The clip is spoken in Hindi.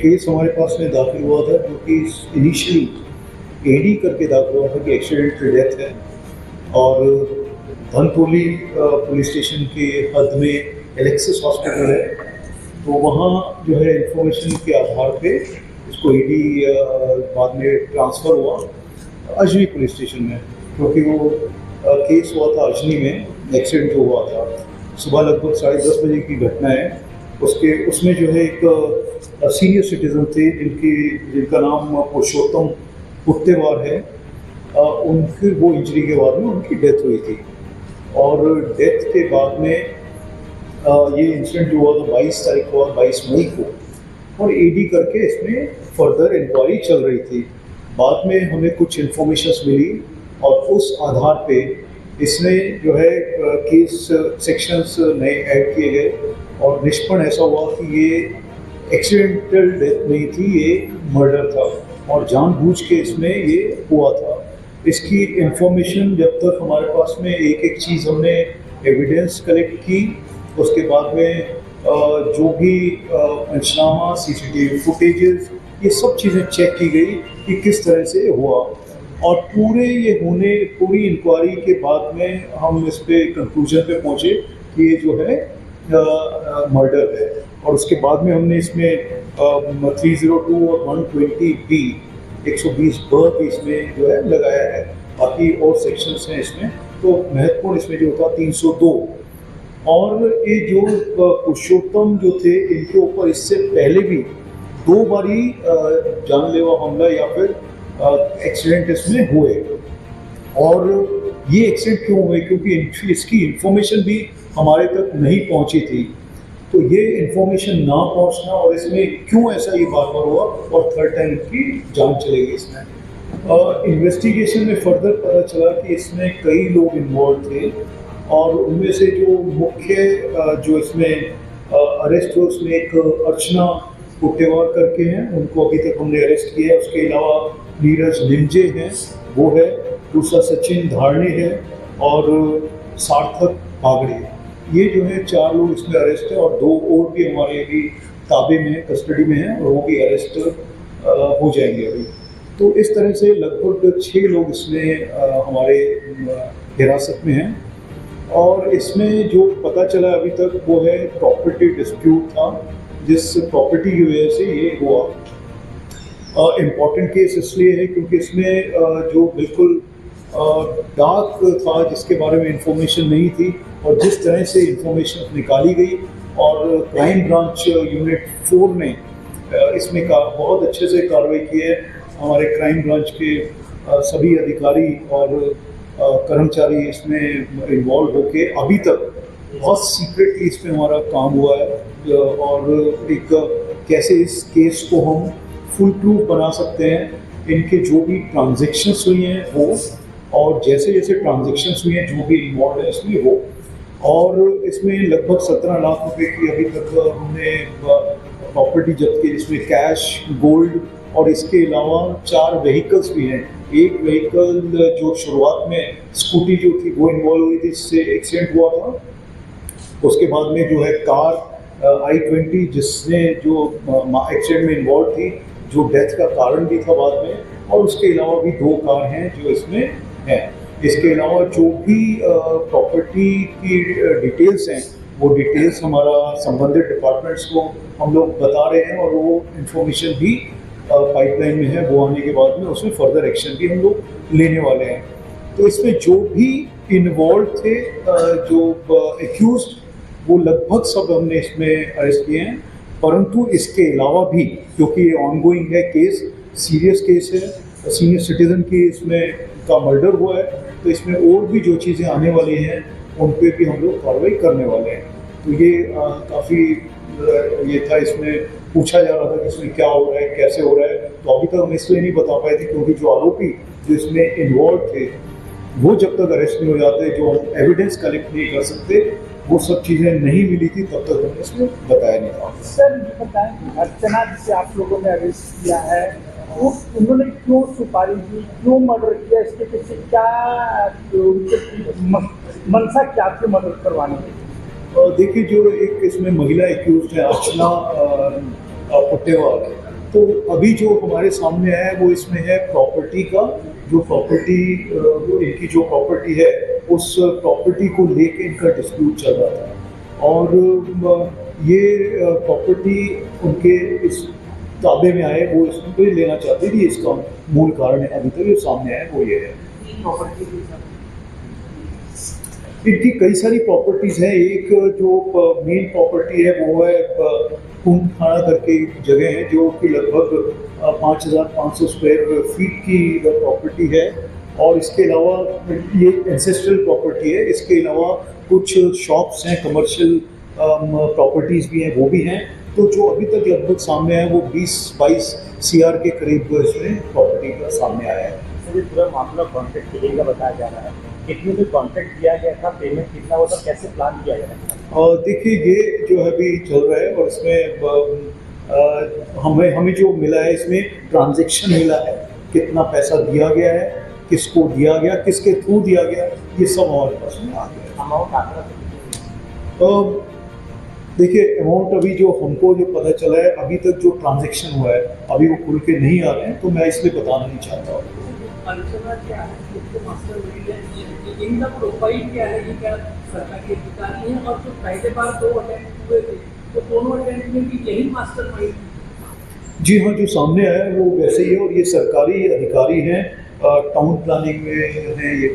केस हमारे पास में दाखिल हुआ था जो कि इनिशियली एडी करके दाखिल हुआ था कि एक्सीडेंटल डेथ है और धनतोली पुलिस स्टेशन के हद में एलेक्सिस हॉस्पिटल है, तो वहाँ जो है इंफॉर्मेशन के आधार पे इसको एडी बाद में ट्रांसफ़र हुआ अजनी पुलिस स्टेशन में, क्योंकि वो केस हुआ था अजनी में, एक्सीडेंट जो हुआ था सुबह लगभग 10:30 बजे की घटना है। उसमें जो है एक सीनियर सिटीज़न थे जिनका नाम पुरुषोत्तम पुट्टेवार है, उनकी वो इंजरी के बाद में उनकी डेथ हुई थी और डेथ के बाद में ये इंसिडेंट जो हुआ था 22 तारीख को, 22 मई को, और एडी करके इसमें फर्दर इंक्वायरी चल रही थी। बाद में हमें कुछ इन्फॉर्मेशंस मिली और उस आधार पे इसमें जो है केस सेक्शंस नए ऐड किए गए और निष्पन्न ऐसा हुआ कि ये एक्सीडेंटल डेथ नहीं थी, ये मर्डर था और जानबूझ के इसमें ये हुआ था। इसकी इंफॉर्मेशन जब तक हमारे पास में एक एक चीज़ हमने एविडेंस कलेक्ट की, उसके बाद में जो भी पंचनामा, सीसीटीवी फुटेजेस, ये सब चीज़ें चेक की गई कि किस तरह से हुआ और पूरी इंक्वायरी के बाद में हम इस पे कंक्लूजन पे पहुँचे कि ये जो है मर्डर है। और उसके बाद में हमने इसमें 302 और 120B 120 ब इसमें जो है लगाया है, बाकी और सेक्शंस हैं इसमें। तो महत्वपूर्ण इसमें जो था 302 और ये जो पुरुषोत्तम जो थे, इनके ऊपर इससे पहले भी 2 बारी जानलेवा हमला या फिर एक्सीडेंट इसमें हुए। और ये एक्सीडेंट क्यों हुए? क्योंकि इसकी इंफॉर्मेशन भी हमारे तक नहीं पहुंची थी, तो ये इंफॉर्मेशन ना पहुंचना और इसमें क्यों ऐसा ये बार बार हुआ और थर्ड टाइम की जांच चलेगी इसमें। इन्वेस्टिगेशन में फर्दर पता चला कि इसमें कई लोग इन्वॉल्व थे और उनमें से जो मुख्य जो इसमें अरेस्ट हुए उसमें एक अर्चना पुट्टेवार करके हैं, उनको अभी तक हमने अरेस्ट किया है। उसके अलावा नीरज निंजे हैं, वो है, दूसरा सचिन धारणे है और सार्थक बागड़े। ये जो है 4 लोग इसमें अरेस्ट है और 2 और भी हमारे अभी ताबे में, कस्टडी में हैं और वो भी अरेस्ट हो जाएंगे अभी। तो इस तरह से लगभग 6 लोग इसमें हमारे हिरासत में हैं और इसमें जो पता चला अभी तक वो है प्रॉपर्टी डिस्प्यूट था, जिस प्रॉपर्टी की वजह से ये हुआ। इम्पॉर्टेंट केस इसलिए है क्योंकि इसमें जो बिल्कुल डार्क था, जिसके बारे में इंफॉर्मेशन नहीं थी और जिस तरह से इंफॉर्मेशन निकाली गई और क्राइम ब्रांच यूनिट 4 ने इसमें बहुत अच्छे से कार्रवाई की है। हमारे क्राइम ब्रांच के सभी अधिकारी और कर्मचारी इसमें इन्वॉल्व होके अभी तक बहुत सीक्रेटली इसमें हमारा काम हुआ है और एक कैसे इस केस को हम फुल प्रूफ बना सकते हैं, इनके जो भी ट्रांजेक्शन्स हुई हैं वो और जैसे जैसे ट्रांजेक्शन्स हुई हैं जो भी इन्वॉल्व है इसमें वो, और इसमें लगभग 17 लाख रुपए की अभी तक हमने प्रॉपर्टी जब्त की, जिसमें कैश, गोल्ड और इसके अलावा 4 व्हीकल्स भी हैं। एक व्हीकल जो शुरुआत में स्कूटी जो थी वो इन्वॉल्व हुई थी, जिससे एक्सीडेंट हुआ था। उसके बाद में जो है कार i20 जिसने जो एक्सीडेंट में इन्वॉल्व थी, जो डेथ का कारण भी था बाद में, और उसके अलावा भी 2 कार हैं जो इसमें हैं। इसके अलावा जो भी प्रॉपर्टी की डिटेल्स हैं वो डिटेल्स हमारा संबंधित डिपार्टमेंट्स को हम लोग बता रहे हैं और वो इंफॉर्मेशन भी पाइपलाइन में है। वो आने के बाद में उसमें फर्दर एक्शन भी हम लोग लेने वाले हैं। तो इसमें जो भी इन्वॉल्व थे, जो एक्यूज्ड, वो लगभग सब हमने इसमें अरेस्ट किए हैं। परंतु इसके अलावा भी, क्योंकि ये ऑनगोइंग है केस, सीरियस केस है, सीनियर सिटीजन की इसमें का मर्डर हुआ है, तो इसमें और भी जो चीज़ें आने वाली हैं उन पे भी हम लोग कार्रवाई करने वाले हैं। तो ये काफ़ी ये था, इसमें पूछा जा रहा था कि इसमें क्या हो रहा है, कैसे हो रहा है, तो अभी तक हम इसलिए नहीं बता पाए थे क्योंकि जो आरोपी जो इसमें इन्वॉल्व थे वो जब तक अरेस्ट नहीं हो जाते, जो हम एविडेंस कलेक्ट नहीं कर सकते, वो सब चीज़ें नहीं मिली थी, तब तक हमने इसमें बताया नहीं था। सर ये बताएं, अर्चना जिसे आप लोगों ने अरेस्ट किया है, वो उन्होंने क्यों सुपारी दी, क्यों मर्डर किया, इसके पीछे क्या मनसा क्या थी मर्डर करवाने की? देखिए, जो एक इसमें महिला एक्यूज है अर्चना पुट्टेवार, तो अभी जो हमारे सामने आया है वो इसमें है प्रॉपर्टी का, जो प्रॉपर्टी इनकी जो प्रॉपर्टी है उस प्रॉपर्टी को लेके इनका डिस्प्यूट चल रहा था और ये प्रॉपर्टी उनके इस ताबे में आए, वो इसमें कोई लेना चाहते थे। इसका मूल कारण है अभी तक जो सामने आया है वो ये है। इनकी कई सारी प्रॉपर्टीज़ हैं। एक जो मेन प्रॉपर्टी है वो है कुंड थाना करके एक जगह है जो कि लगभग 5,500 स्क्वायर फीट की प्रॉपर्टी है और इसके अलावा ये एंसेस्ट्रल प्रॉपर्टी है। इसके अलावा कुछ शॉप्स हैं, कमर्शियल प्रॉपर्टीज़ भी हैं, वो भी हैं। तो जो अभी तक लगभग सामने आया वो 20-22 CR के करीब इसमें प्रॉपर्टी का सामने आया है। ये पूरा मामला कॉन्ट्रैक्ट किलिंग का बताया जा रहा है, कितने में कॉन्ट्रैक्ट किया गया था, पेमेंट कितना होता, कैसे प्लान किया गया था? और देखिए ये जो है अभी चल रहा है और इसमें हमें जो मिला है इसमें ट्रांजैक्शन मिला है, कितना पैसा दिया गया है, किसको दिया गया, किसके थ्रू दिया गया, ये सब हमारे पास में आ गया। अमाउंट आंकड़ा देखिए अमाउंट अभी जो हमको जो पता चला है, अभी तक जो ट्रांजैक्शन हुआ है अभी वो खुल के नहीं आ रहे हैं, तो मैं इसलिए बताना नहीं चाहता। अर्चना क्या है, इसको मास्टर माइंड है, इनका प्रोफाइल क्या है, ये क्या सरकारी अधिकारी हैं और जो पहले बार 2 अटेम्प्ट हुए थे तो दोनों अटेम्प्ट में भी यही मास्टर माइंड? जी हाँ, जो सामने आया है वो वैसे ही है और ये सरकारी अधिकारी हैं, टाउन प्लानिंग में हैं ये